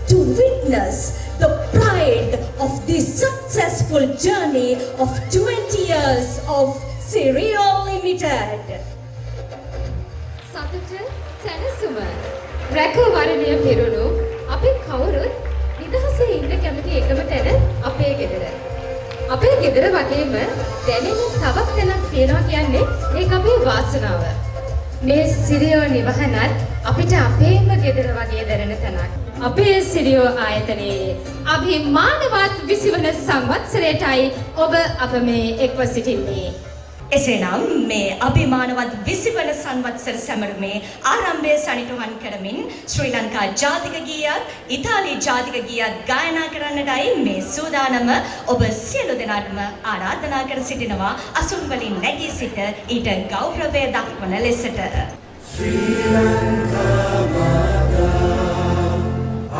to witness the pride of this successful journey of 20 years of Sirio Ltd. සතුට සැනසුම රැකවරණය පිරුණු අපි කවුරුත් නිදහසේ ඉන්න කැමති එකම තැන අපේ ගෙදර. අපේ ගෙදර වගේම දැනෙන තවත් තැනක් තියෙනවා කියන්නේ ඒක අපේ වාසනාව. මේ සිරියෝ නිවහනත් අපිට අපේම ගෙදර වගේ දැනෙන තැනක්. අපේ සිරියෝ ආයතනයේ අභිමානවත් 20 වන සංවත්සරයටයි ඔබ අප මේ එක්ව සිටින්නේ. එසේනම් මේ අභිමානවත් 20 වන සංවත්සර සැමරුමේ ආරම්භය සනිටුහන් කරමින් ශ්‍රී ලංකා ජාතික ගීයත් ඉතාලි ජාතික ගීයත් ගායනා කරන්නටයි මේ සූදානම ඔබ සියලු දෙනාටම ආරාධනා කර සිටිනවා අසුන් වලින් නැගී සිට ඊට ගෞරවය දක්වන ලෙසට ශ්‍රී ලංකා මාතා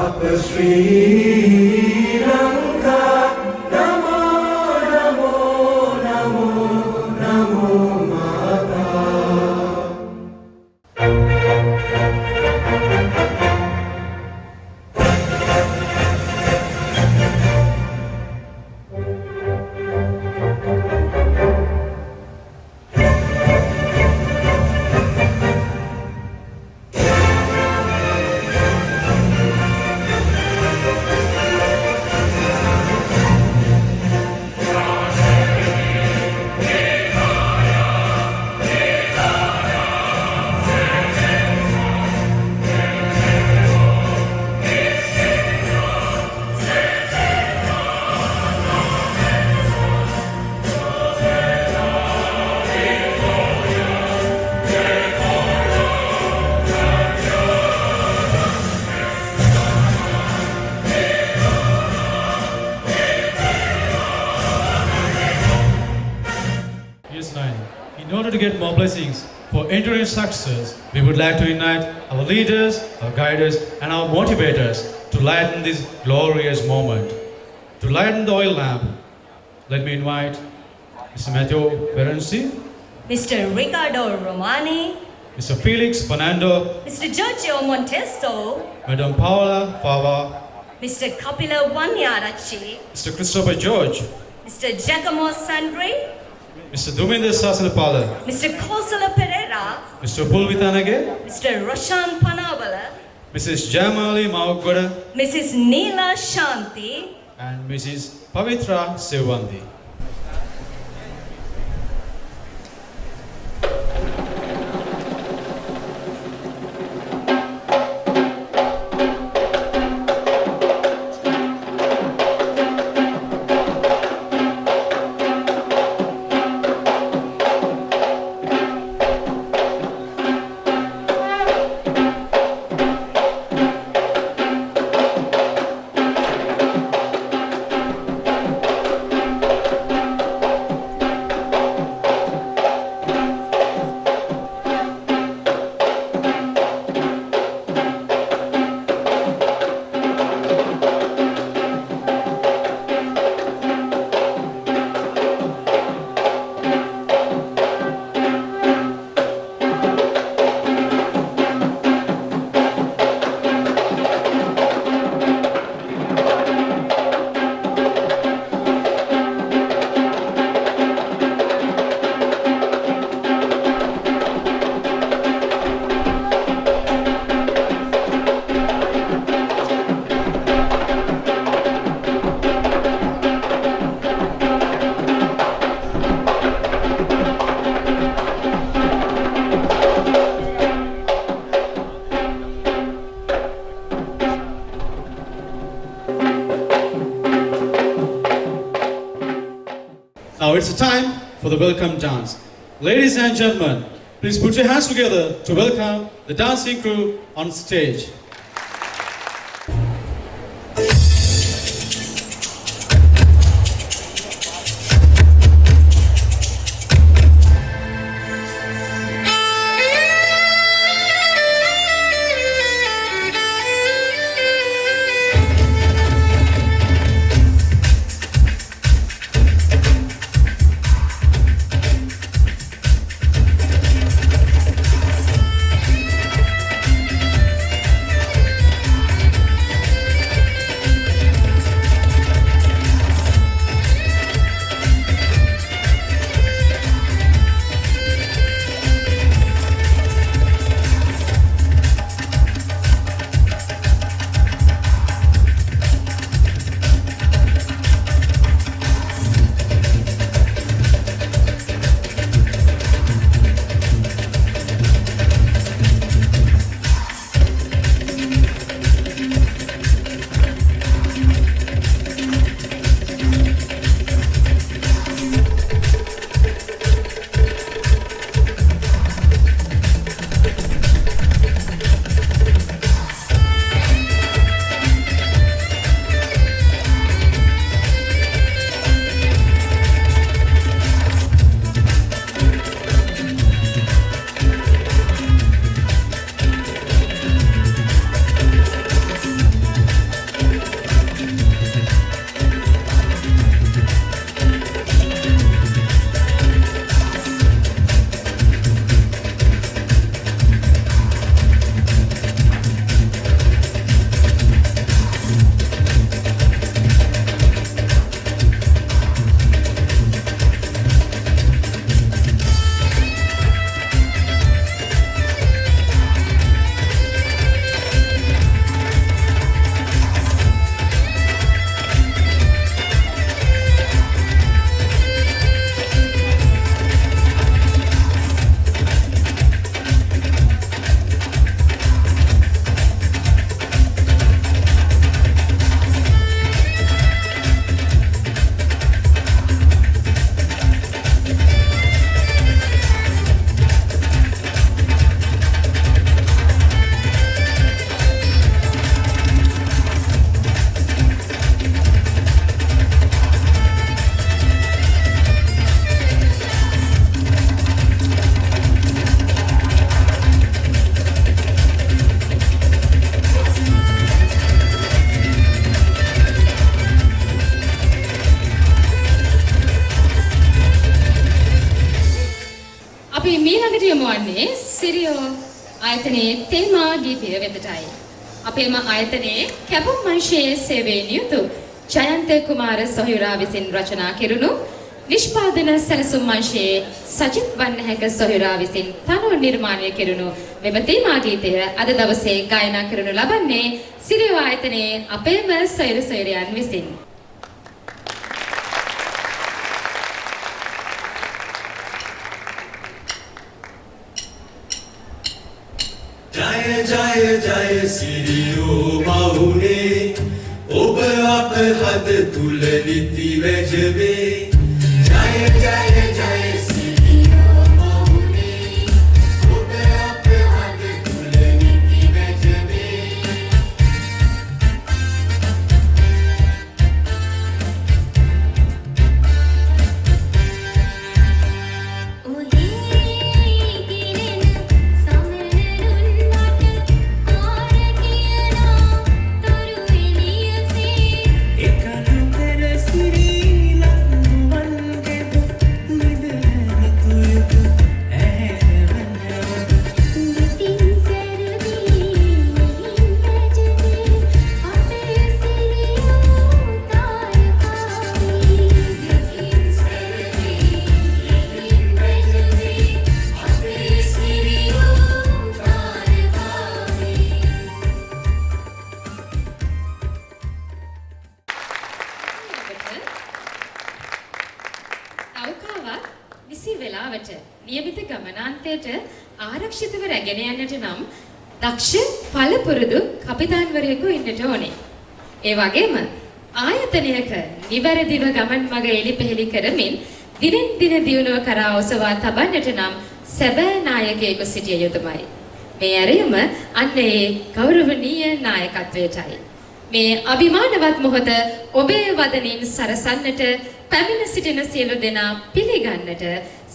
අප ශ්‍රී Lanka In order to get more blessings for enduring success, we would like to unite our leaders, our guiders, and our motivators to lighten this glorious moment. To lighten the oil lamp, let me invite Mr. Matteo Ferenci, Mr. Ricardo Romani, Mr. Felix Fernando, Mr. Giorgio Monteso, Madam Paola Fava, Mr. Kapila Wanyarachi, Mr. Christopher George, Mr. Giacomo Sandri, Mr. Duminder Sasalapala, Mr. Kosala Pereira, Mr. Pulvitanage, Mr. Roshan Panavala, Mrs. Jamali Maugoda, Mrs. Neela Shanti, and Mrs. Pavitra Sevandi. Now it's the time for the welcome dance. Ladies and gentlemen, please put your hands together to welcome the dancing crew on stage. යොමුවන්නේ සිරියෝ ආයතනයේ තේමා ගීතය වෙතටයි. අපේම ආයතනයේ කැපුම් අංශයේ සේවයේ නියුතු ජයන්ත කුමාර සොහිරා විසින් රචනා කෙරුණු නිෂ්පාදන සැලසුම් අංශයේ සජිත් වන්නහැක සොහිරා විසින් තනුව නිර්මාණය කෙරුණු මෙම තේමා ගීතය අද දවසේ ගායනා කරනු ලබන්නේ සිරියෝ ආයතනයේ අපේම සොහිර සොහිරයන් විසින්. Jaya Jaya Jaya Sirio Mahune Oba Ap Had Tul Niti Vejbe Jaya Jaya Jaya Sirio Mahune Oba Ap Had Tul Niti Vejbe නෞකාවක් නිසි වේලාවට නියමිත ගමනාන්තයට ආරක්ෂිතව රැගෙන යන්නට නම් දක්ෂ පළපුරුදු කපිතාන්වරයෙකු ඉන්නට ඕනේ. ඒ වගේම ආයතනයක නිවැරදිව ගමන් මඟ එලිපෙහෙලි කරමින් දිනෙන් දින දියුණුව කරා ඔසවා තබන්නට නම් සැබෑ නායකයෙකු සිටිය යුතුමයි. මේ ඇරයුම අන්න ඒ ගෞරවනීය නායකත්වයටයි. මේ අභිමානවත් මොහොත ඔබේ වදනින් සරසන්නට පැමිණ සිටින සියලු දෙනා පිළිගන්නට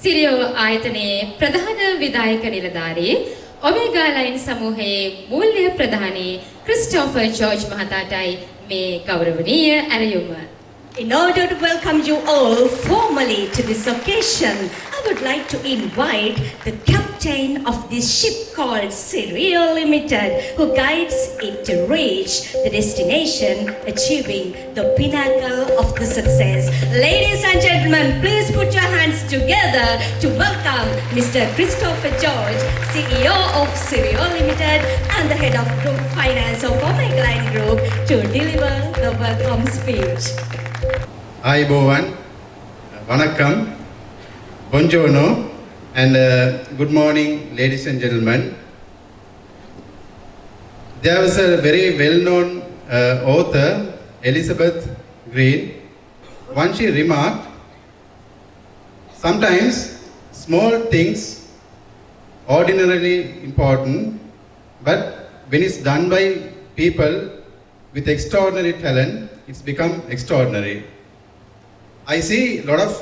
සිරියෝ ආයතනයේ ප්‍රධාන විධායක නිලධාරී ඔමේගා ලයින් සමූහයේ මූල්‍ය ප්‍රධානී ක්‍රිස්ටෝෆර් ජෝර්ජ් මහතාටයි මේ ගෞරවනීය ඇරයුම. In order to welcome you all formally to this occasion, I would like to invite the captain of this ship called Sirio Ltd, who guides it to reach the destination, achieving the pinnacle of the success. Ladies and gentlemen, please put your hands together to welcome Mr. Christopher George, CEO of Sirio Ltd and the head of Group Finance of Omega Line Group, to deliver the welcome speech. Ayubowan, Vanakkam, Buongiorno, and good morning, ladies and gentlemen. There was a very well-known author, Elizabeth Green. Once she remarked, sometimes small things ordinarily important, but when it's done by people with extraordinary talent, it's become extraordinary. I see a lot of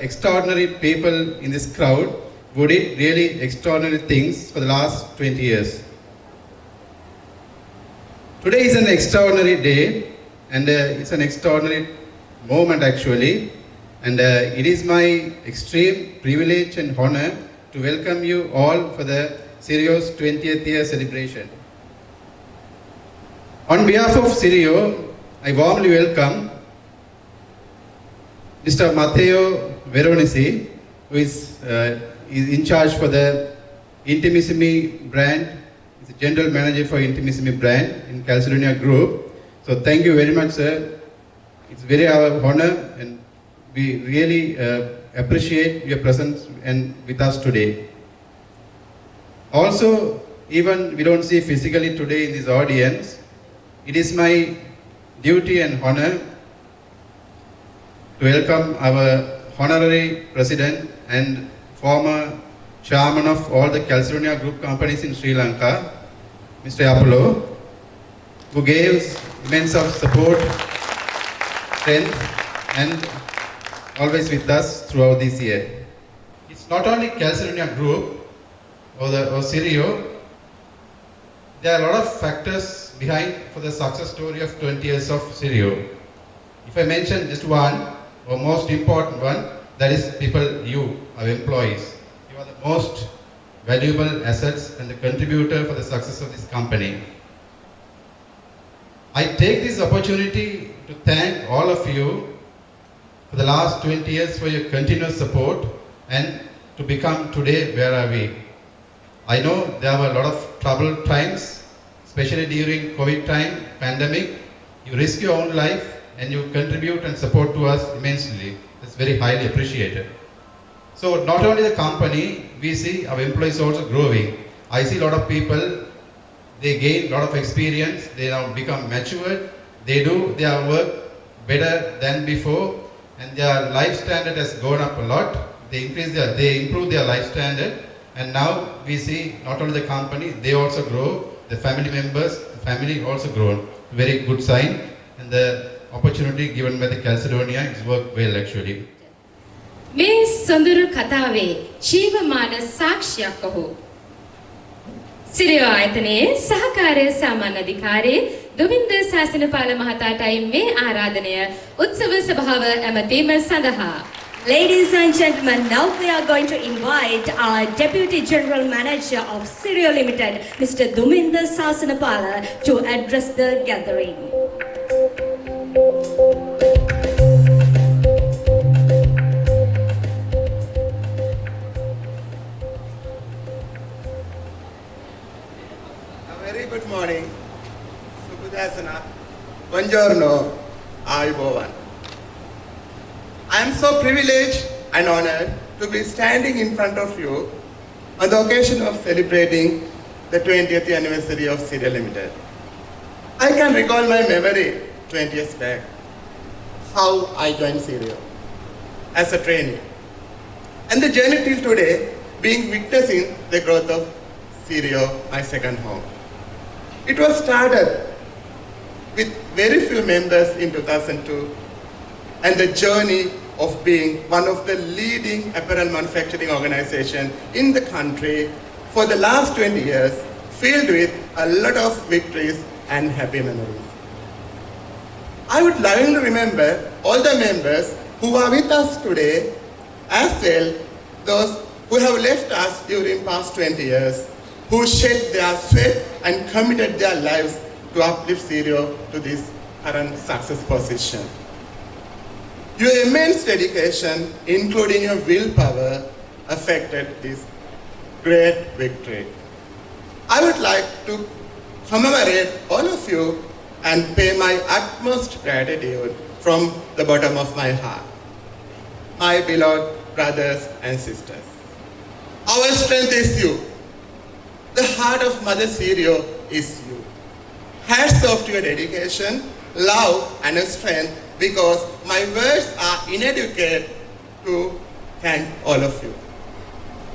extraordinary people in this crowd who did really extraordinary things for the last 20 years. Today is an extraordinary day, and it's an extraordinary moment actually, and it is my extreme privilege and honor to welcome you all for the Sirio's 20th year celebration. On behalf of Sirio, I warmly welcome Mr. Matteo Veronesi, who is in charge for the Intimissimi brand. He's the general manager for Intimissimi brand in Calcedonia Group. So thank you very much, sir. It's very our honor, and we really appreciate your presence and with us today. Also, even we don't see physically today in this audience, it is my duty and honor to welcome our honorary president and former chairman of all the Calcedonia Group companies in Sri Lanka, Mr. Apollo, who gave immense of support, strength, and always with us throughout this year. It's not only Calcedonia Group or Sirio. There are a lot of factors behind for the success story of 20 years of Sirio. If I mention just one, or most important one, that is people, you, our employees. You are the most valuable assets and a contributor for the success of this company. I take this opportunity to thank all of you for the last 20 years for your continuous support and to become today where are we. I know there were a lot of troubled times, especially during COVID time, pandemic. You risk your own life and you contribute and support to us immensely. It's very highly appreciated. So not only the company, we see our employees also growing. I see a lot of people, they gain a lot of experience, they now become matured, they do their work better than before, and their life standard has gone up a lot. They improve their life standard, and now we see not only the company, they also grow, the family members, the family also grown. Very good sign, and the opportunity given by the Calcedonia, it's worked well actually. මේ සොඳුරු කතාවේ ජීවමාන සාක්ෂියක් ඔහු. සිරියෝ ආයතනයේ සහකාරය සාමාන්‍ය අධිකාරී දුමින්ද සාසනපාල මහතාටයි මේ ආරාධනය උත්සව සභාව ඇමතීම සඳහා. Ladies and gentlemen, now we are going to invite our Deputy General Manager of Sirio Ltd, Mr. Duminda Sasanapala, to address the gathering. Good morning, Subudasana, Buongiorno, Ayubovan. I am so privileged and honored to be standing in front of you on the occasion of celebrating the 20th anniversary of Sirio Ltd. I can recall my memory 20 years back, how I joined Sirio as a trainee. And the journey till today, being witnessing the growth of Sirio, my second home. It was started with very few members in 2002, and the journey of being one of the leading apparel manufacturing organizations in the country for the last 20 years, filled with a lot of victories and happy memories. I would lovingly remember all the members who are with us today, as well those who have left us during past 20 years, who shed their sweat and committed their lives to uplift Sirio to this current success position. Your immense dedication, including your willpower, affected this great victory. I would like to commemorate all of you and pay my utmost gratitude from the bottom of my heart. My beloved brothers and sisters, our strength is you. The heart of Mother Sirio is you. Hats off to your dedication, love and strength, because my words are inadequate to thank all of you.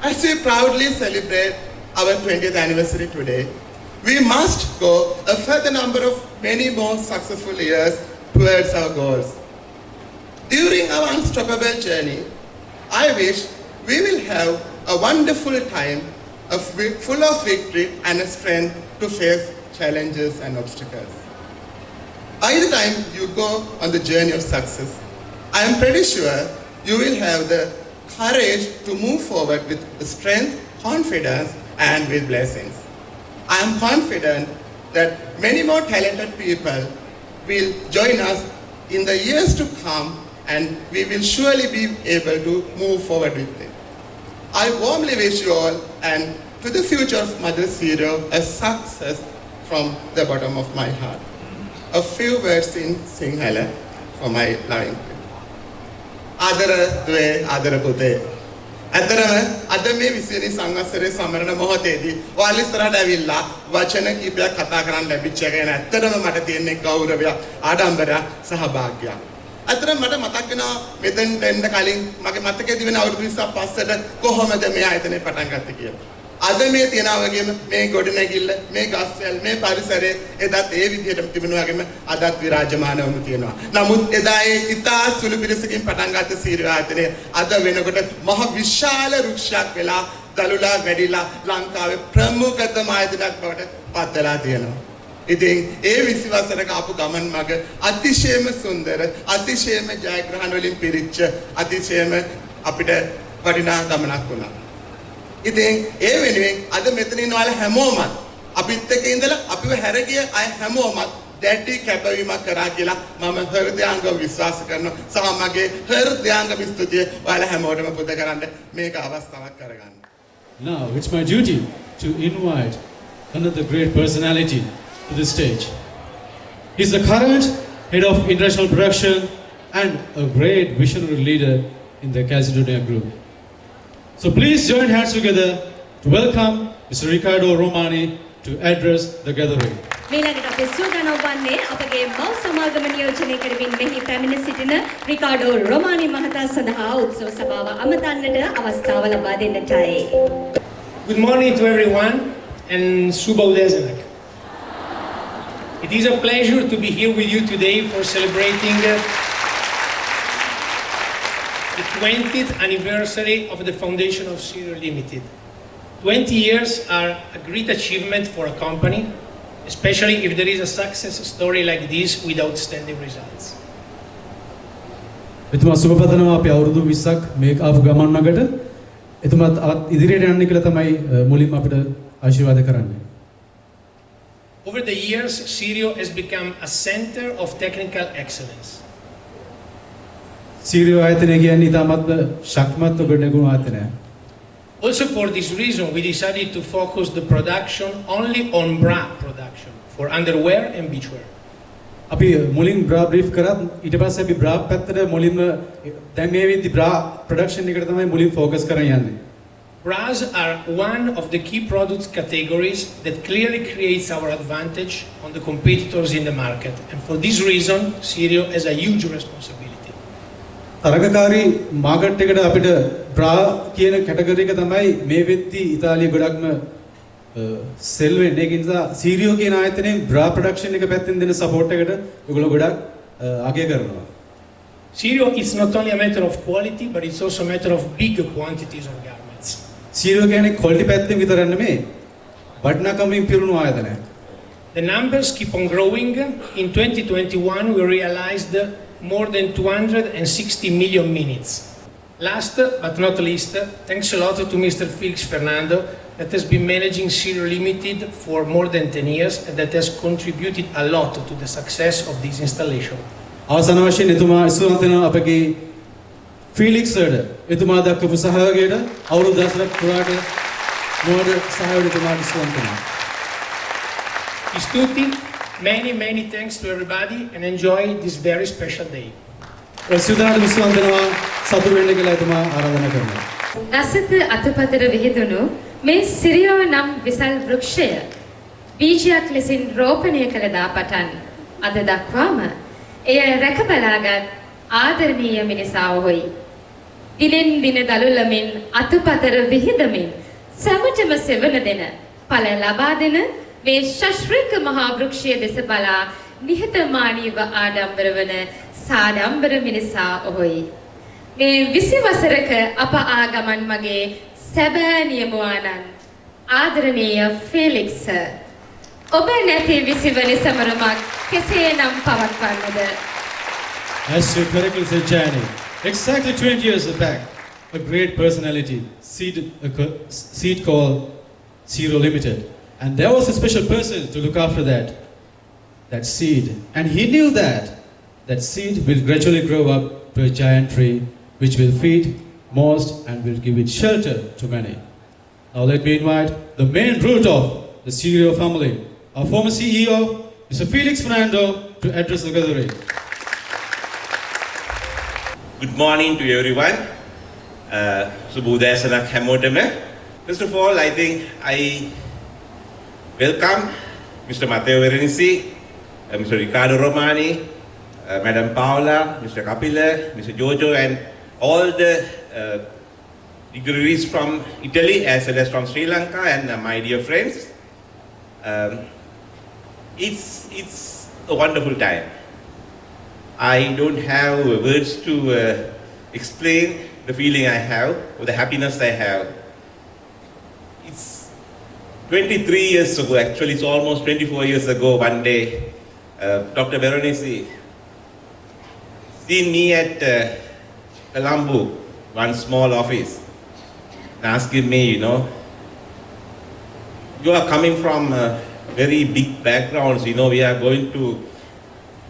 As we proudly celebrate our 20th anniversary today, we must go a further number of many more successful years towards our goals. During our unstoppable journey, I wish we will have a wonderful time full of victory and strength to face challenges and obstacles. By the time you go on the journey of success, I am pretty sure you will have the courage to move forward with strength, confidence, and with blessings. I am confident that many more talented people will join us in the years to come, and we will surely be able to move forward with it. I warmly wish you all and to the future of Mother Sirio a success from the bottom of my heart. A few words in Sinhala for my loving people. Adara dwe adara pute. ඇතරම අද මේ 20 වෙනි සංවත්සරයේ සමරන මොහොතේදී ඔයාලා ඉස්සරහට ඇවිල්ලා වචන කීපයක් කතා කරන්න ලැබිච්ච එක ගැන ඇත්තටම මට තියෙන ගෞරවය, ආඩම්බරය සහ භාග්‍යයක්. ඇත්තටම මට මතක් වෙනවා මෙතෙන්ට එන්න කලින් මගේ මතකයේ තිබෙන අවුරුදු 20ක් පස්සට කොහොමද මේ ආයතනය පටන් ගත්තේ කියලා. අද මේ තියනා වගේම මේ ගොඩනැගිල්ල, මේ ගස්වැල්, මේ පරිසරයේ එදත් ඒ විදිහටම තිබුණා වගේම අදත් විරාජමානවම තියෙනවා. නමුත් එදා ඒ ඉතා සුළු පිරිසකින් පටන් ගත්ත සීරිය ආයතනය අද වෙනකොට මහ විශාල වෘක්ෂයක් වෙලා දලුලා වැඩිලා ලංකාවේ ප්‍රමුඛතම ආයතනයක් බවට පත් වෙලා තියෙනවා. ඉතින් ඒ 20 වසරක ආපු ගමන් මග අතිශයම සුන්දර, අතිශයම ජයග්‍රහණ වලින් පිරිච්ච, අතිශයම අපිට වටිනා ගමනක් වුණා. ඉතින් ඒ වෙනුවෙන් අද මෙතන ඉන්න ඔයාලා හැමෝමත් අපිත් එක්ක ඉඳලා අපිව හැරගිය අය හැමෝමත් දැඩි කැපවීමක් කරා කියලා මම හෘදයාංගව විශ්වාස කරනවා. සහ මගේ හෘදයාංගම ස්තුතිය ඔයාලා හැමෝටම පුද කරන්න මේක අවස්ථාවක් කරගන්න. Now it's my duty to invite another great personality to the stage. He's the current head of international production and a great visionary leader in the Calcedonia Group. So please join hands together to welcome Mr. Ricardo Romani to address the gathering. මීළඟට අපේ සූදානම් වන්නේ අපගේ මව් සමාගම නියෝජනය කරමින් මෙහි පැමිණ සිටින රිකාඩෝ රොමානි මහතා සඳහා උත්සව සභාව අමතන්නට අවස්ථාව ලබා දෙන්නටයි. Good morning to everyone and Suba Udezanak. It is a pleasure to be here with you today for celebrating the 20th anniversary of the foundation of Sirio Ltd. 20 years are a great achievement for a company, especially if there is a success story like this with outstanding results. එතුමා සුබ පතනවා අපි අවුරුදු 20ක් මේක ආපු ගමන් මගට එතුමාත් ඉදිරියට යන්න කියලා තමයි මුලින්ම අපිට ආශිර්වාද කරන්නේ. Over the years, Sirio has become a center of technical excellence. සීරියෝ ආයතනය කියන්නේ ඉතාමත් ශක්තිමත් ගොඩනැගුණු ආයතනයක්. Also for this reason, we decided to focus the production only on bra production for underwear and beachwear. අපි මුලින් බ්‍රා බ්‍රීෆ් කරත් ඊට පස්සේ අපි බ්‍රා පැත්තට මුලින්ම දැන් මේ විදි බ්‍රා ප්‍රොඩක්ෂන් එකට තමයි මුලින් ફોකස් කරන් යන්නේ. Bras are one of the key product categories that clearly creates our advantage on the competitors in the market. And for this reason, Sirio has a huge responsibility. තරගකාරී market එකට අපිට bra කියන category එක තමයි මේ වෙද්දි ඉතාලිය ගොඩක්ම සෙල් වෙන්නේ. ඒක නිසා සීරියෝ කියන ආයතනයෙන් බ්‍රා ප්‍රොඩක්ෂන් එක පැත්තෙන් දෙන සපෝට් එකට ඒගොල්ලෝ ගොඩක් අගය කරනවා. Sirio is not only a matter of quality, but it's also a matter of big quantities of garments. සීරියෝ කියන්නේ ක්වොලිටි පැත්තෙන් විතරක් නෙමෙයි වටිනාකමින් පිරුණු ආයතනයක්. The numbers keep on growing. In 2021, we realized more than 260 million minutes. Last but not least, thanks a lot to Mr. Felix Fernando that has been managing Sirio Ltd for more than 10 years and that has contributed a lot to the success of this installation. අවසාන වශයෙන් එතුමා ඉස්තුවන්ත වෙනවා අපගේ Felix වලට එතුමා දක්වපු සහයෝගයට අවුරුදු 10ක් පුරාට නොවද සහයෝගය එතුමාට ඉස්තුවන්ත වෙනවා. Istuti, many thanks to everybody and enjoy this very special day. ප්‍රසිද්ධාට ඉස්තුවන්ත වෙනවා සතුටු වෙන්න කියලා එතුමා ආරාධනා කරනවා. දසත අතුපතර විහිදුණු මේ සිරියෝ නම් විසල් වෘක්ෂය බීජයක් ලෙසින් රෝපණය කළ දා පටන් අද දක්වාම එය රැකබලාගත් ආදරණීය මිනිසාවෝයි. දිනෙන් දින දලුලමින් අතුපතර විහිදමින් සැමටම සෙවන දෙන ඵල ලබා දෙන මේ ශාස්ත්‍රීය මහා වෘක්ෂය දෙස බලා නිහතමානීව ආඩම්බර වන සාඩම්බර මිනිසා ඔහුයි. මේ 20 වසරක අප ආගමන් මගේ සැබෑ නියමුවානන් ආදරණීය ෆෙලික්ස් ඔබ නැති 20 වෙනි සමරමක් කෙසේනම් පවත්වන්නද? As you correctly said, Jani, exactly 20 years back, a great personality seed called Sirio Ltd. And there was a special person to look after that seed. And he knew that seed will gradually grow up to a giant tree which will feed most and will give it shelter to many. Now let me invite the main root of the Sirio family, our former CEO, Mr. Felix Fernando, to address the gathering. Good morning to everyone. Subudhasanak Hamotame. First of all, I think I welcome Mr. Matteo Veronesi, Mr. Ricardo Romani, Madam Paola, Mr. Kapila, Mr. Jojo, and all the dignitaries from Italy as well as from Sri Lanka and my dear friends. It's a wonderful time. I don't have words to explain the feeling I have or the happiness I have. It's 23 years ago, actually it's almost 24 years ago, one day, Dr. Veronesi seen me at Colombo, one small office. and asking me, you are coming from very big backgrounds, we are going to,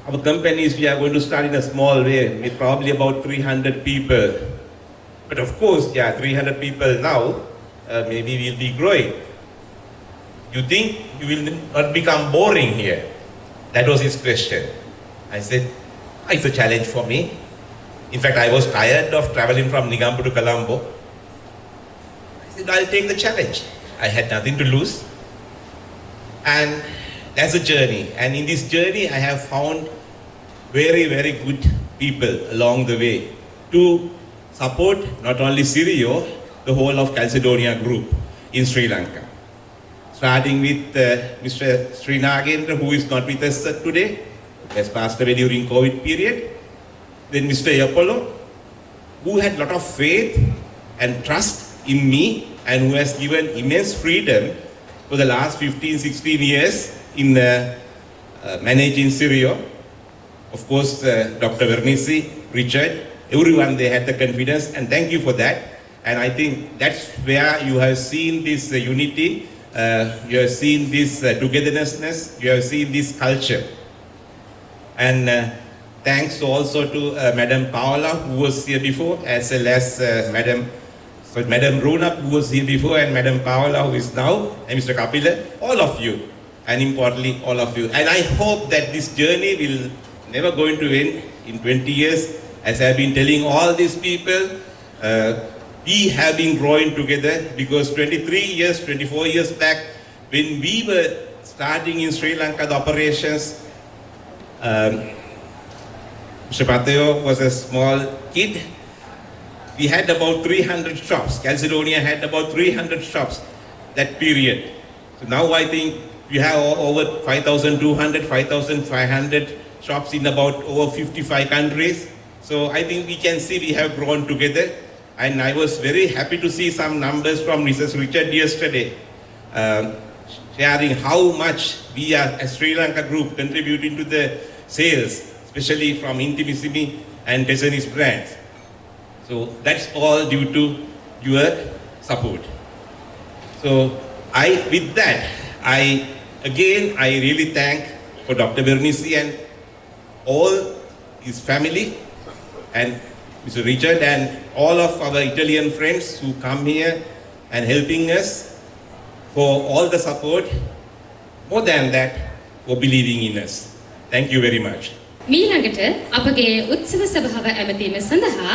our companies, we are going to start in a small way with probably about 300 people. But of course, 300 people now, maybe we'll be growing. You think you will not become boring here? That was his question. I said, it's a challenge for me. In fact, I was tired of traveling from Negombo to Colombo. I said, I'll take the challenge. I had nothing to lose. And that's a journey. And in this journey, I have found very, very good people along the way to support not only Sirio, the whole of Calcedonia group in Sri Lanka. Starting with Mr. Srinagendra, who is not with us today, has passed away during COVID period. Then Mr. Apollo, who had a lot of faith and trust in me and who has given immense freedom for the last 15, 16 years in managing Sirio. Of course, Dr. Vernisi, Richard, everyone, they had the confidence, and thank you for that. And I think that's where you have seen this unity, you have seen this togetherness, you have seen this culture. And thanks also to Madam Paola, who was here before, as well as Madam Runa, who was here before, and Madam Paola, who is now, and Mr. Kapila, all of you, and importantly, all of you. And I hope that this journey will never going to end in 20 years. As I've been telling all these people, we have been growing together because 23 years, 24 years back, when we were starting in Sri Lanka, the operations, Mr. Mateo was a small kid. We had about 300 shops. Calcedonia had about 300 shops that period. So now I think we have over 5,200, 5,500 shops in about over 55 countries. So I think we can see we have grown together. And I was very happy to see some numbers from Mrs. Richard yesterday, sharing how much we are as Sri Lanka group contributing to the sales, especially from Intimissimi and Tesanis brands. So that's all due to your support. So with that, I really thank for Dr. Vernisi and all his family and Mr. Richard and all of our Italian friends who come here and helping us for all the support. More than that, for believing in us. Thank you very much. මීළඟට අපගේ උත්සව සභාව ඇමතීම සඳහා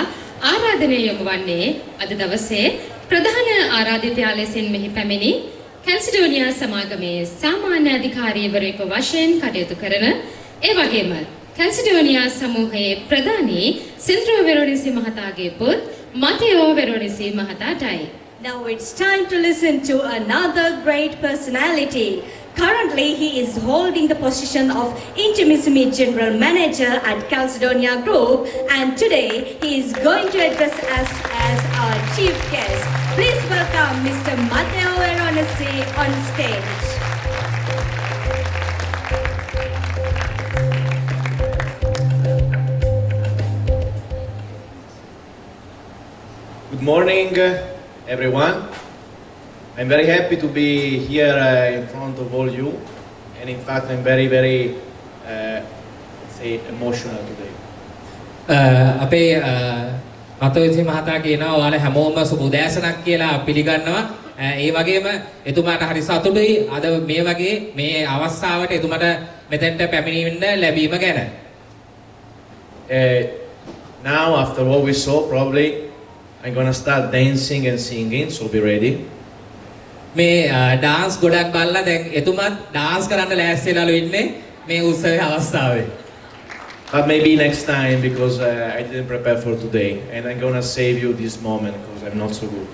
ආරාධනය යොමු වන්නේ අද දවසේ ප්‍රධාන ආරාධිතයා ලෙසින් මෙහි පැමිණි කැල්සිඩෝනියා සමාගමේ සාමාන්‍ය අධිකාරීවරයෙකු වශයෙන් කටයුතු කරන ඒ වගේම කැල්සිඩෝනියා සමූහයේ ප්‍රධානී සින්ද්‍රෝ වෙරොනිසි මහතාගේ පුත් මතෙෝ වෙරොනිසි මහතාටයි. Now it's time to listen to another great personality. Currently, he is holding the position of Intimissimi General Manager at Calcedonia Group, and today he is going to address us as our chief guest. Please welcome Mr. Matteo Veronesi on stage. Good morning, everyone. I'm very happy to be here in front of all you, and in fact, I'm very, let's say, emotional today. අපේ මතෝජි මහතා කියනවා ඔයාලා හැමෝම සුබ උදෑසනක් කියලා පිළිගන්නවා. ඒ වගේම එතුමාට හරි සතුටුයි අද මේ වගේ මේ අවස්ථාවට එතුමාට මෙතෙන්ට පැමිණෙන්න ලැබීම ගැන. Now, after what we saw, probably I'm gonna start dancing and singing, so be ready. මේ ඩාන්ස් ගොඩක් බලලා දැන් එතුමාත් ඩාන්ස් කරන්න ලෑස්තිලාලු ඉන්නේ මේ උත්සවයේ අවස්ථාවේ. But maybe next time, because I didn't prepare for today, and I'm gonna save you this moment because I'm not so good.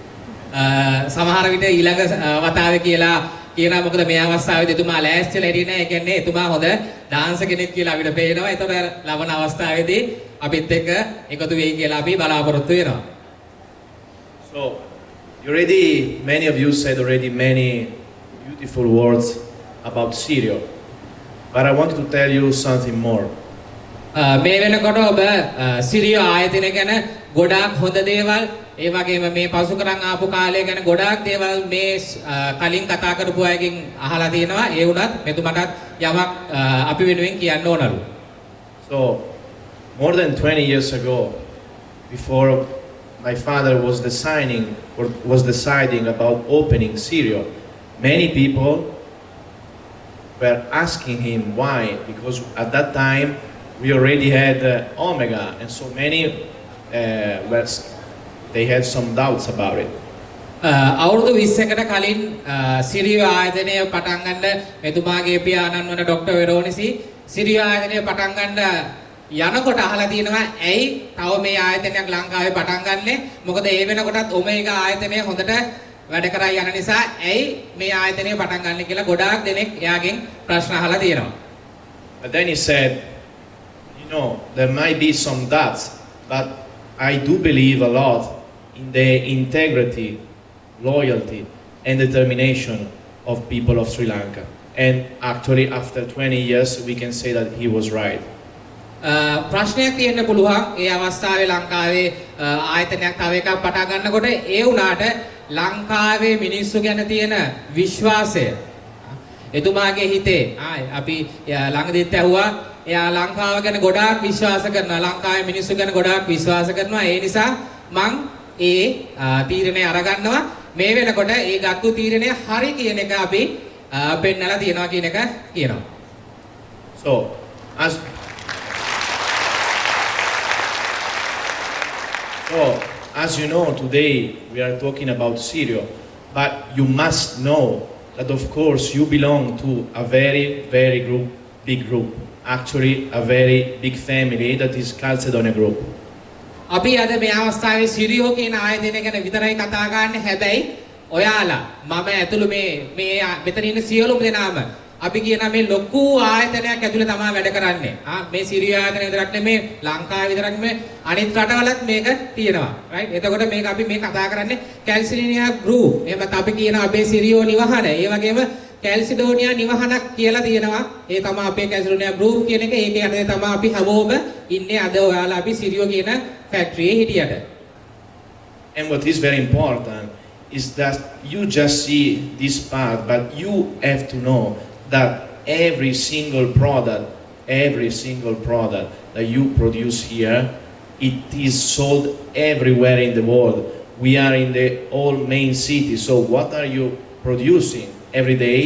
සමහර විට ඊළඟ වතාවේ කියලා කියනවා මොකද මේ අවස්ථාවේදී එතුමා ලෑස්තිලා හිටියේ නැහැ. ඒ කියන්නේ එතුමා හොඳ ඩාන්ස් කෙනෙක් කියලා අපිට පේනවා. ඒතකොට ලබන අවස්ථාවේදී අපිත් එක්ක එකතු වෙයි කියලා අපි බලාපොරොත්තු වෙනවා. So, many of you said already many beautiful words about Sirio, but I want to tell you something more. මේ වෙනකොට ඔබ සිරියෝ ආයතනය ගැන ගොඩාක් හොඳ දේවල් ඒ වගේම මේ පසු කරන් ආපු කාලය ගැන ගොඩාක් දේවල් මේ කලින් කතා කරපු අයගෙන් අහලා තියෙනවා. ඒ වුණත් මෙතුමටත් යමක් අපි වෙනුවෙන් කියන්න ඕනලු. So, more than 20 years ago, before my father was deciding about opening Sirio, many people were asking him why, because at that time we already had Omega, and so many they had some doubts about it. අවුරුදු 20කට කලින් සිරියෝ ආයතනය පටන් ගන්න මෙතුමාගේ පියාණන් වන doctor වෙරෝනිසි සිරියෝ ආයතනය පටන් ගන්න යනකොට අහලා තියෙනවා ඇයි තව මේ ආයතනයක් ලංකාවේ පටන් ගන්නෙ මොකද ඒ වෙනකොටත් ඔමේගා ආයතනය හොඳට වැඩ කරා යන නිසා ඇයි මේ ආයතනය පටන් ගන්න කියලා ගොඩාක් දෙනෙක් එයාගෙන් ප්‍රශ්න අහලා තියෙනවා. But then he said, you know, there might be some doubts, but I do believe a lot in the integrity, loyalty, and determination of people of Sri Lanka. And actually, after 20 years, we can say that he was right. ප්‍රශ්නයක් තියෙන්න පුළුවන් ඒ අවස්ථාවේ ලංකාවේ ආයතනයක් තව එකක් පටන් ගන්නකොට ඒ වුණාට ලංකාවේ මිනිස්සු ගැන තියෙන විශ්වාසය එතුමාගේ හිතේ අපි ළඟදීත් ඇහුවා එයා ලංකාව ගැන ගොඩාක් විශ්වාස කරනවා ලංකාවේ මිනිස්සු ගැන ගොඩාක් විශ්වාස කරනවා ඒ නිසා මං ඒ තීරණය අරගන්නවා මේ වෙනකොට ඒ ගත්තු තීරණය හරි කියන එක අපි පෙන්නලා තියනවා කියන එක කියනවා. So as you know, today we are talking about Sirio, but you must know that of course you belong to a very big group, actually a very big family that is Calcedonia Group. අපි අද මේ අවස්ථාවේ සිරියෝ කියන ආයතනය ගැන විතරයි කතා කරන්නේ හැබැයි ඔයාලා මම ඇතුළු මේ මෙතන ඉන්න සියලුම දෙනාම අපි කියන මේ ලොකු ආයතනයක් ඇතුළේ තමයි වැඩ කරන්නේ. මේ සිරියෝ ආයතනය විතරක් නෙමේ ලංකාවේ විතරක් නෙමේ අනිත් රටවලත් මේක තියෙනවා. right? එතකොට මේක අපි මේ කතා කරන්නේ කැල්සිඩෝනියා ගෲප්. එහෙමත් අපි කියන අපේ සිරියෝ නිවහන. ඒ වගේම කැල්සිඩෝනියා නිවහනක් කියලා තියෙනවා. ඒ තමයි අපේ කැල්සිඩෝනියා ගෲප් කියන එක. ඒකේ යටතේ තමයි අපි හැමෝම ඉන්නේ අද ඔයාලා අපි සිරියෝ කියන ෆැක්ටරියේ හිටියට. And what is very important is that you just see this part, but you have to know that every single product that you produce here, it is sold everywhere in the world. We are in the all main cities, so what are you producing every day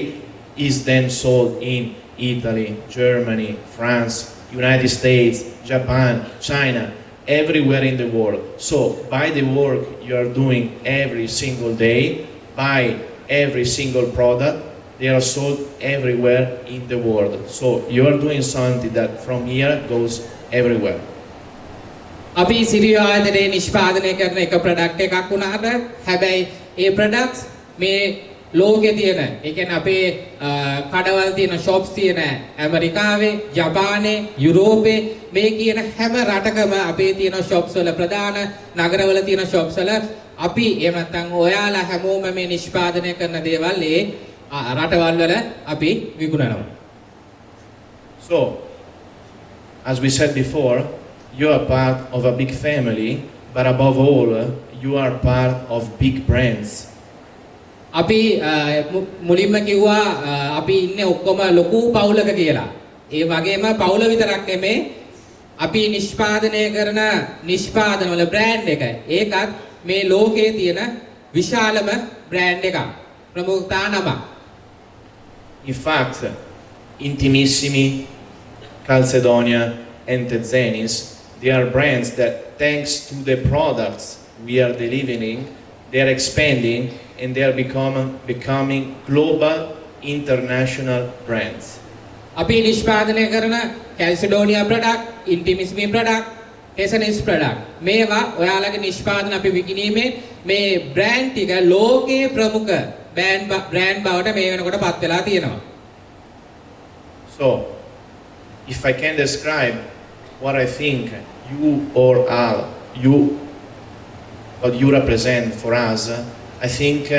is then sold in Italy, Germany, France, United States, Japan, China, everywhere in the world. So by the work you are doing every single day, by every single product, they are sold everywhere in the world. So you are doing something that from here goes everywhere. අපි සිරියෝ ආයතනයේ නිෂ්පාදනය කරන එක product එකක් වුණාට හැබැයි ඒ products මේ ලෝකේ තියෙන ඒ කියන්නේ අපේ කඩවල් තියෙන shops තියෙන ඇමරිකාවේ, ජපානයේ, යුරෝපේ මේ කියන හැම රටකම අපේ තියෙන shops වල ප්‍රධාන නගරවල තියෙන shops වල අපි එහෙම නැත්නම් ඔයාලා හැමෝම මේ නිෂ්පාදනය කරන දේවල් ඒ රටවල් වල අපි විකුණනවා. So as we said before, you are part of a big family, but above all, you are part of big brands. අපි මුලින්ම කිව්වා අපි ඉන්නේ ඔක්කොම ලොකු පවුලක කියලා. ඒ වගේම පවුල විතරක් නෙමේ අපි නිෂ්පාදනය කරන නිෂ්පාදන වල බ්‍රෑන්ඩ් එක. ඒකත් මේ ලෝකයේ තියෙන විශාලම බ්‍රෑන්ඩ් එකක්. ප්‍රමුඛතා නමක්. In fact, Intimissimi, Calcedonia, and Tezenis, they are brands that, thanks to the products we are delivering, they are expanding and they are becoming global, international brands. අපි නිෂ්පාදනය කරන කැල්සිඩෝනියා ප්‍රොඩක්ට්, ඉන්ටිමිස්මි ප්‍රොඩක්ට්, ටෙසනිස් ප්‍රොඩක්ට් මේවා ඔයාලගේ නිෂ්පාදන අපි විකිණීමේ මේ බ්‍රෑන්ඩ් ටික ලෝකයේ ප්‍රමුඛ බ්‍රෑන්ඩ් බවට මේ වෙනකොට පත් වෙලා තියෙනවා. So, if I can describe what I think what you represent for us, I think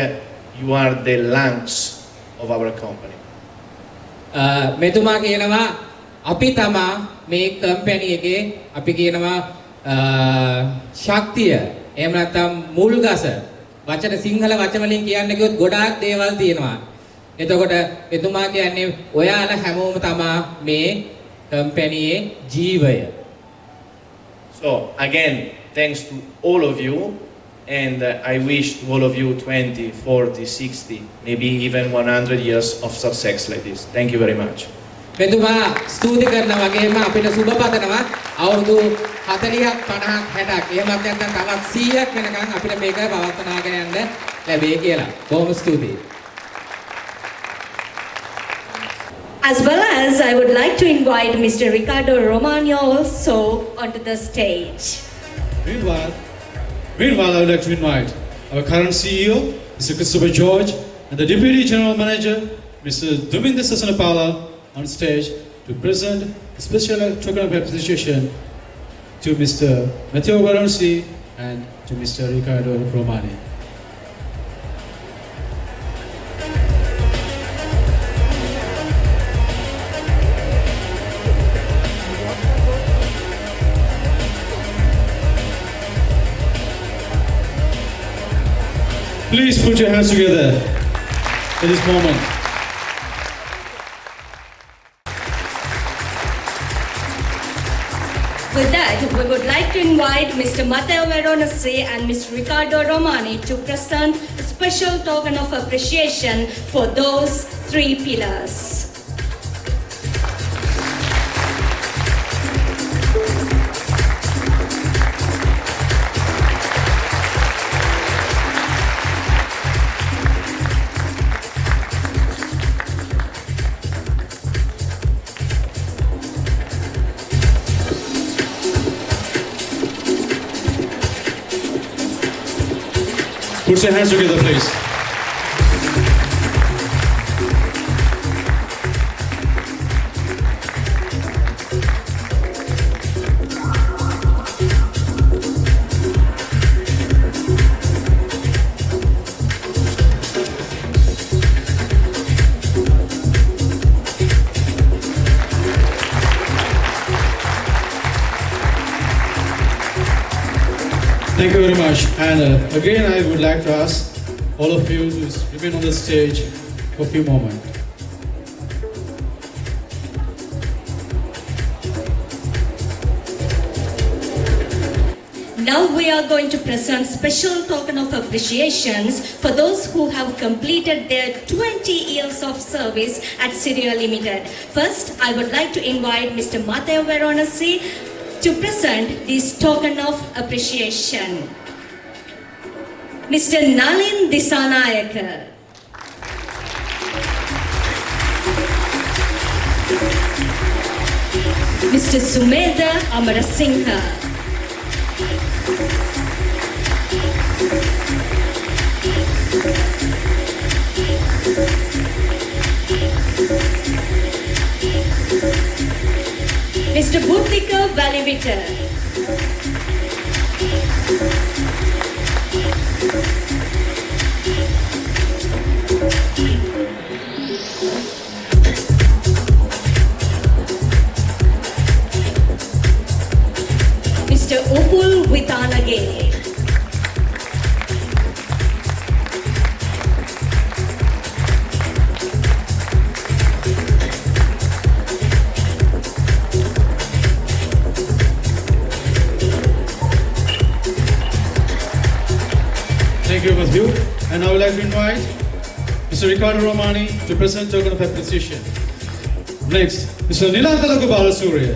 you are the lungs of our company. මෙතුමා කියනවා අපි තමා මේ කම්පැනි එකේ අපි කියනවා ශක්තිය එහෙම නැත්නම් මුල්ගස වචන සිංහල වචන වලින් කියන්න කිව්වොත් ගොඩාක් දේවල් තියෙනවා. එතකොට එතුමා කියන්නේ ඔයාලා හැමෝම තමා මේ කම්පැනියේ ජීවය. So again, thanks to all of you, and I wish to all of you 20, 40, 60, maybe even 100 years of success like this. Thank you very much. මෙතුමා ස්තුති කරනා වගේම අපිට සුබ පතනවා අවුරුදු 40ක් 50ක් 60ක් එහෙමත් නැත්නම් තවත් 100ක් වෙනකන් අපිට මේක පවත්වාගෙන යන්න ලැබෙයි කියලා. බොහොම ස්තුතියි. As well as I would like to invite Mr. Ricardo Romano also onto the stage. Meanwhile, I would like to invite our current CEO, Mr. Christopher George, and the Deputy General Manager, Mr. Duminda Sasanapala, on stage to present a special token of appreciation to Mr. Matteo Varonsi and to Mr. Ricardo Romani. Please put your hands together for this moment. With that, we would like to invite Mr. Matteo Veronese and Mr. Ricardo Romani to present a special token of appreciation for those 3 pillars. Put your hands together, please. Thank you very much. And again, I would like to ask all of you to remain on the stage for a few moments. Now we are going to present special token of appreciations for those who have completed their 20 years of service at Sirio Ltd. First, I would like to invite Mr. Matteo Veronese to present this token of appreciation. Mr. Nalin Disanayaka. Mr. Sumedha Amarasinghe. Mr. Bhutika Valivita. Mr. Upul Vitanage. Thank you, Matthew. And I would like to invite Mr. Ricardo Romani to present token of appreciation. Next, Mr. Nilantala Balasuriya.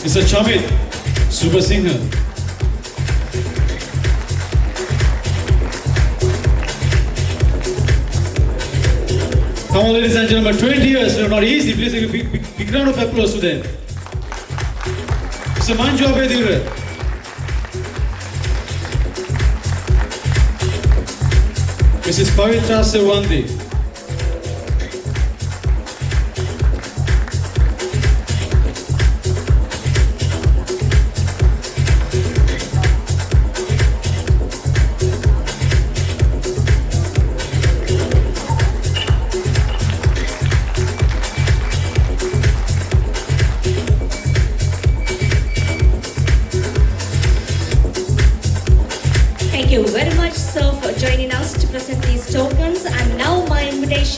Mr. Chamit Subasinghe. Come on, ladies and gentlemen, 20 years, they're not easy. Please give a big round of applause to them. Mr. Manju Abedure. Mrs. Pavitra Sewandi.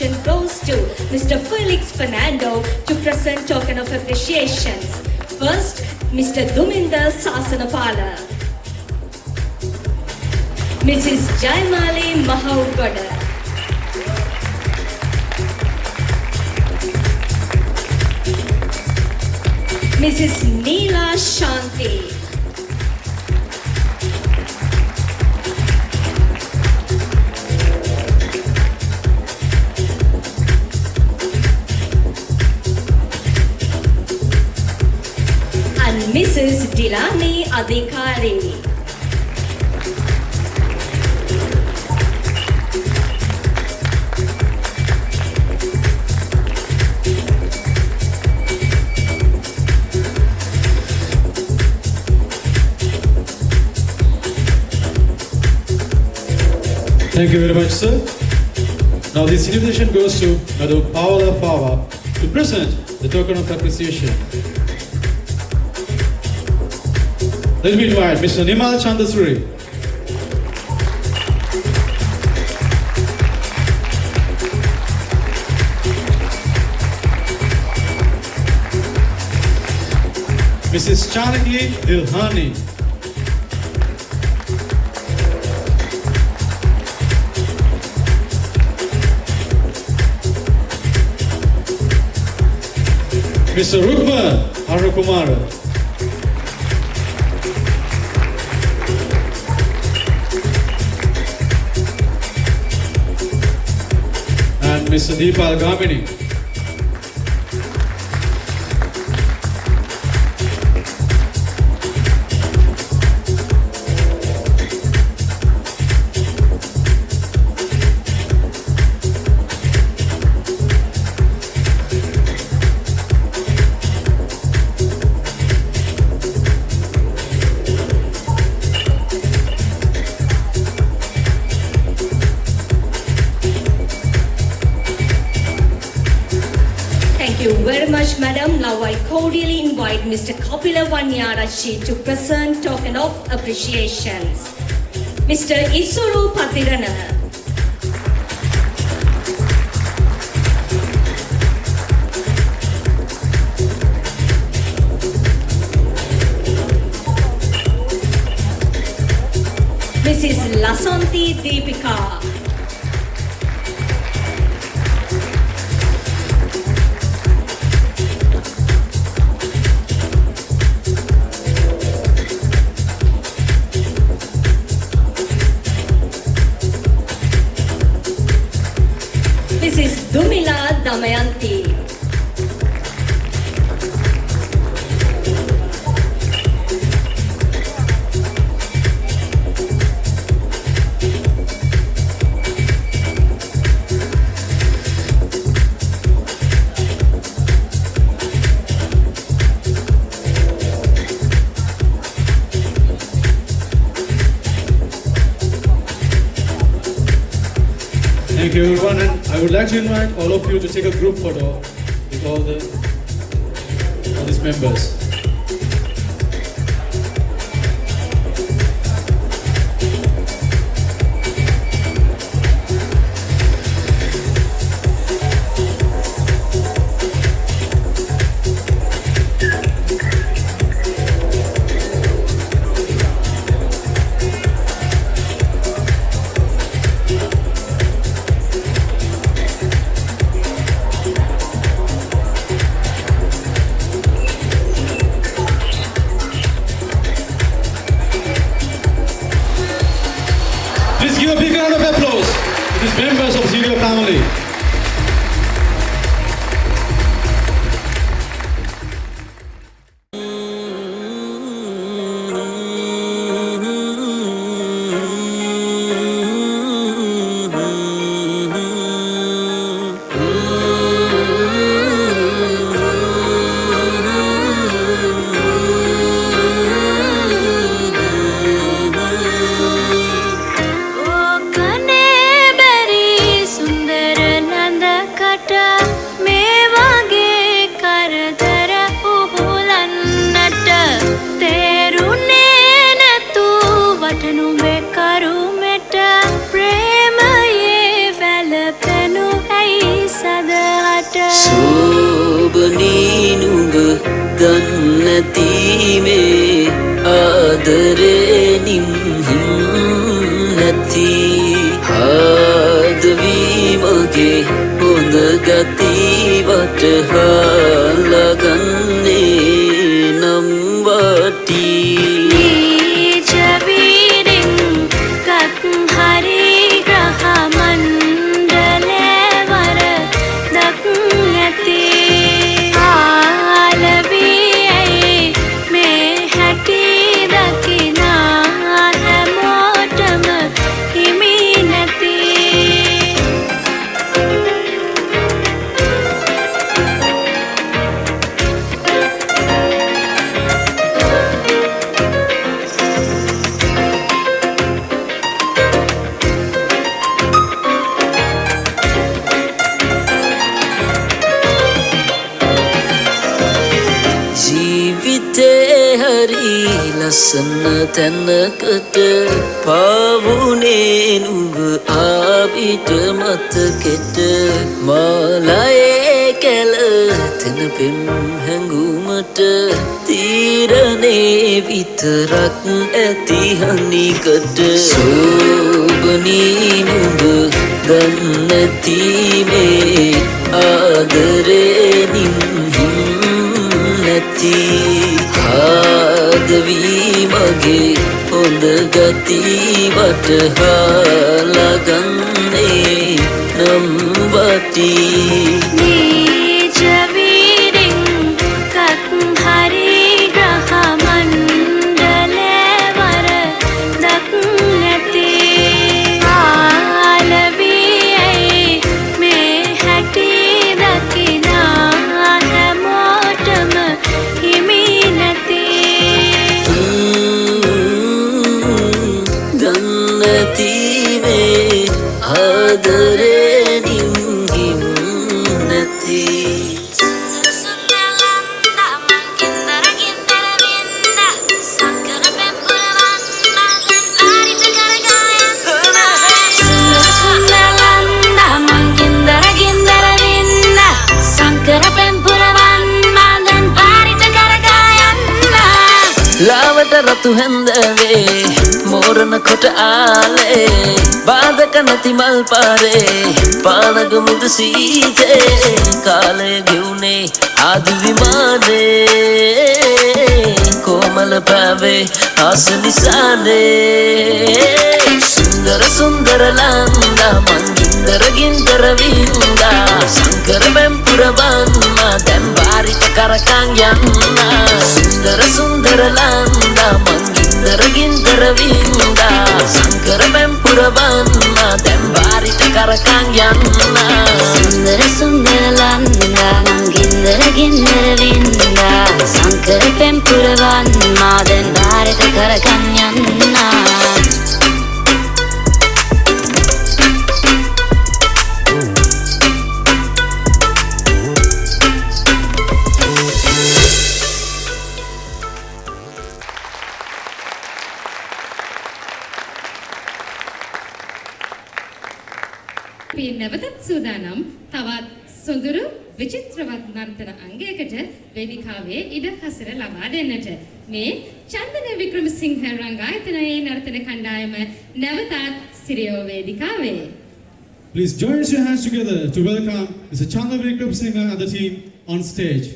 distinction goes to Mr. Felix Fernando to present token of appreciation. First, Mr. Duminder Sasanapala. Mrs. Jaimali Mahaugoda. Mrs. Neela Shanti. And Mrs. Dilani Adhikari. Thank you very much, sir. Now this invitation goes to Madam Paola Fava to present the token of appreciation. Let me invite Mr. Nimal Chandasuri. Mrs. Chanakli Dilhani. Mr. Rukma Arukumara. And Mr. Deepal Gamini. Thank you very much, Madam. Now I cordially invite Mr. Kapila Vanyarachi to present token of appreciation. Mr. Isuru Patirana. Mrs. Lasanti Deepika. Mrs. Dumila Damayanti. Thank you everyone, and I would like to invite all of you to take a group photo with all these members. Please give a big round of applause to these members of Sirio family. ओ कने berry सुंदर හලගන්නේ නම් වටි ජවීරින් ගත් හරි ග්‍රහ මණ්ඩලවර දක් ඇති ආලවියයි මේ හැටි දකිනා හැමෝටම හිමි නැති හරි ලස්සන තැනකට පාවුනේ නුඹ ආවිට මතකෙට මාලයේ කැලතන පෙම් හැඟුමට තීරණේ විතරක් ඇති හනිකට සෝබනී නුඹ දන්නැති මේ ආදරේ නැති ආදවී මගේ හොඳ ගති වටහාලගන්නේ නම් වටි ජවීරින් ගත් හරි ග්‍රහ මණ්ඩලවර දක් ඇති ආලවියයි මේ හැටි දකිනා හැමෝටම හිමි නැති දන්නැති මේ ආදරේ නිම්හිම් නැති ලාවට රතු හැන්දවේ මෝරණ කොට ආලේ බාධක නැති මල් පාරේ පානගමුද සීතේ කාලය ගෙවුනේ ආදි විමානේ කොමල පැවේ ආස නිසානේ සුන්දර සුන්දර ලන්දා මංගින්දර ගින්දර වින්දා සංකර බැම්පුර බන්නා දැන් බාරිට කරකන් යන්නා සුන්දර සුන්දර ලන්දා මංගින්දර ගින්දර වින්දා සංකර බැම්පුර බන්නා දැන් බාරිට කරකන් යන්නා සුන්දර සුන්දර ලන්දා මංගින්දර ගින්දර වින්දා සංකර පෙම්පුර වන්නා දැන් බාරිට කරකන් යන්නා අපි නැවතත් සූදානම් තවත් සොඳුරු විචිත්‍රවත් නර්තන අංගයකට වේදිකාවේ ඉඩ හසර ලබා දෙන්නට මේ චන්දන වික්‍රමසිංහ රංගායතනයේ නර්තන කණ්ඩායම නැවතත් සිරියෝ වේදිකාවේ. Please join your hands together to welcome Mr. Chandra Vikram Singh and the team on stage.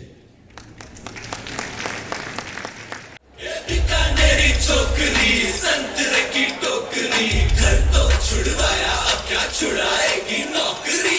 छुड़ाएगी नौकरी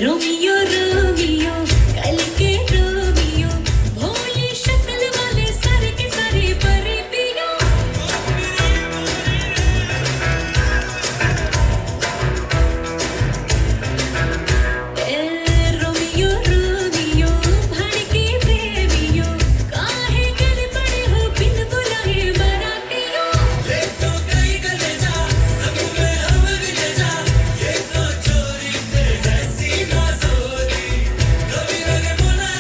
रोमियो रोमियो कल के रोमियो भोली शक्ल वाले सारे के सारे परे पियो रोमियो रोमियो भड़के प्रेमियो काहे गल पड़े हो बिन बुलाए बरातियों ले तो गई गले जा सब में हम ले जा ये तो चोरी से ऐसी ना जोरी कभी लगे बोला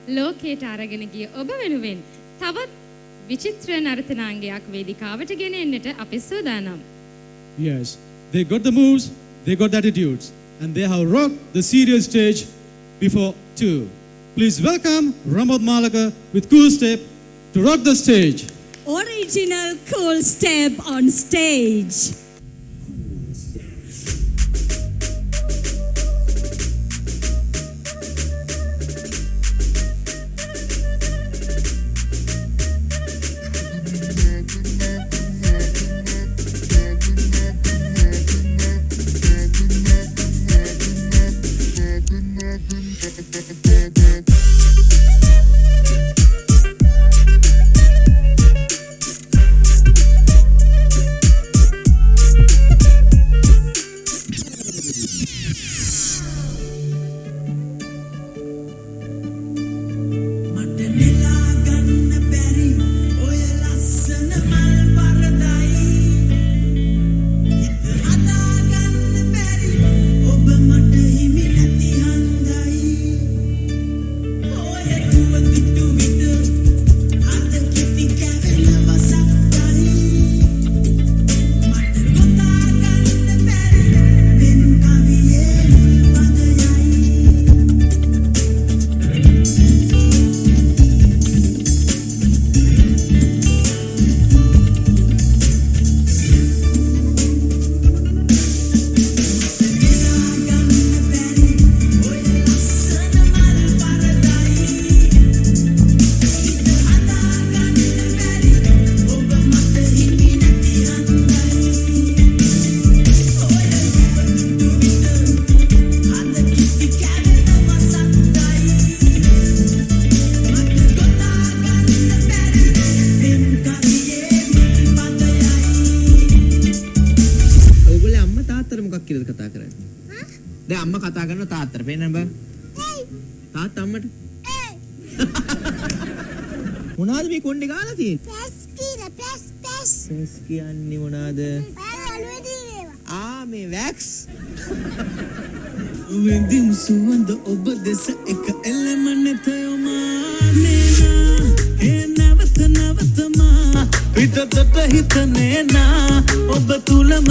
ලෝකයට අරගෙන ගිය ඔබ වෙනුවෙන් තවත් විචිත්‍ර නර්තනාංගයක් වේදිකාවට ගෙන එන්නට අපි සූදානම්. Yes, they got the moves, they got the attitudes, and they have rocked the Sirio stage before too. Please welcome Ramad Malaka with Cool Step to rock the stage. Original Cool Step on stage. දැන් අම්මා කතා කරන තාත්තට පේන්න බෑ. තාත්තා අම්මට. මොනවාද මේ කොණ්ඩේ ගාලා තියෙන්නේ? Press කියලා press. ප්‍රෙස් කියන්නේ මොනවාද? ඔළුවේ තියෙනවා. මේ වැක්ස්. වෙන්දිම් සුවඳ ඔබ දෙස එක එළමනත යොමානේනා ඒ නවතමා පිටතට හිතනේනා ඔබ තුලම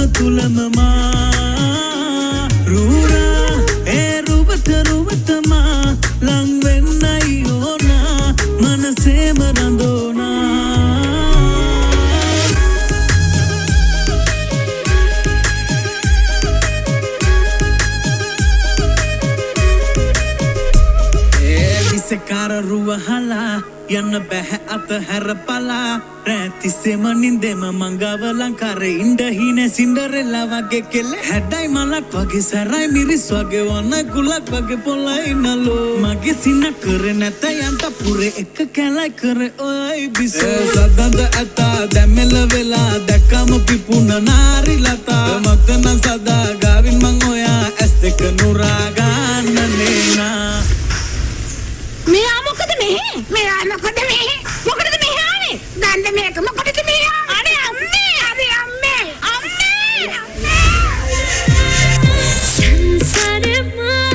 රූරා ඒ රුවතමා ලං වෙන්නයි ඕනා මනසේම රඳෝනා සකාර රුවහලා යන්න බැහැ අත හැරපලා රැතිසෙම නින්දෙම මංගව ලංකාරේ ඉන්ඩ හින සින්ඩරෙල්ලා වගේ කෙල්ල හැඩයි මලක් වගේ සැරයි මිරිස් වගේ වන්නයි කුලක් වගේ පොළයි නලෝ මගේ සින්න කර නැත යන්ත පුරේ එක කැලයි කර ඔයයි බිසෝ සදන්ද ඇතා දැම්මෙල වෙලා දැක්කම පිපුන නාරි ලතා මක්තන සදා ගාවින් මං ඔයා ඇස් දෙක නුරා ගන්න නේනා මෙයා මොකද මෙහෙ? මෙයා මොකද මෙහෙ? මොකටද මෙහෙ ආවේ? ගන්න මේක මොකටද මෙහෙ ආවේ? අනේ අම්මේ! අනේ අම්මේ! අම්මේ! සංසාර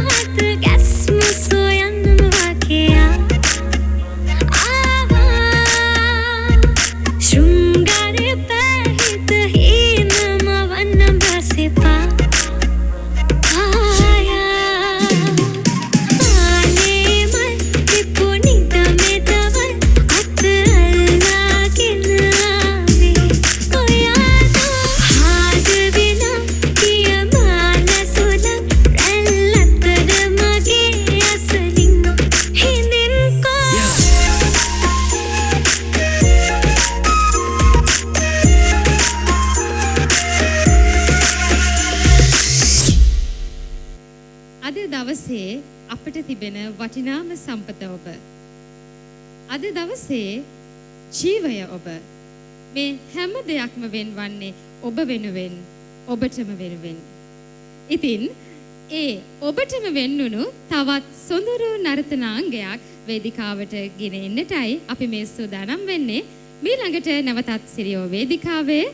මහත් ගැස්ම සොයන්නම වගේ ආවා ශෘංගාරේ පැහිත හීනම වන්න බසෙපා අපට තිබෙන වටිනාම සම්පත ඔබ. අද දවසේ ජීවය ඔබ. මේ හැම දෙයක්ම වෙන්වන්නේ ඔබ වෙනුවෙන්, ඔබටම වෙනුවෙන්. ඉතින් ඒ ඔබටම වෙන්නුණු තවත් සොඳුරු නර්තනාංගයක් වේදිකාවට ගෙන එන්නටයි අපි මේ සූදානම් වෙන්නේ. ඊළඟට නැවතත් සිරියෝ වේදිකාවේ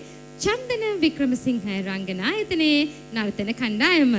චන්දන වික්‍රමසිංහ රංගනායතනයේ නර්තන කණ්ඩායම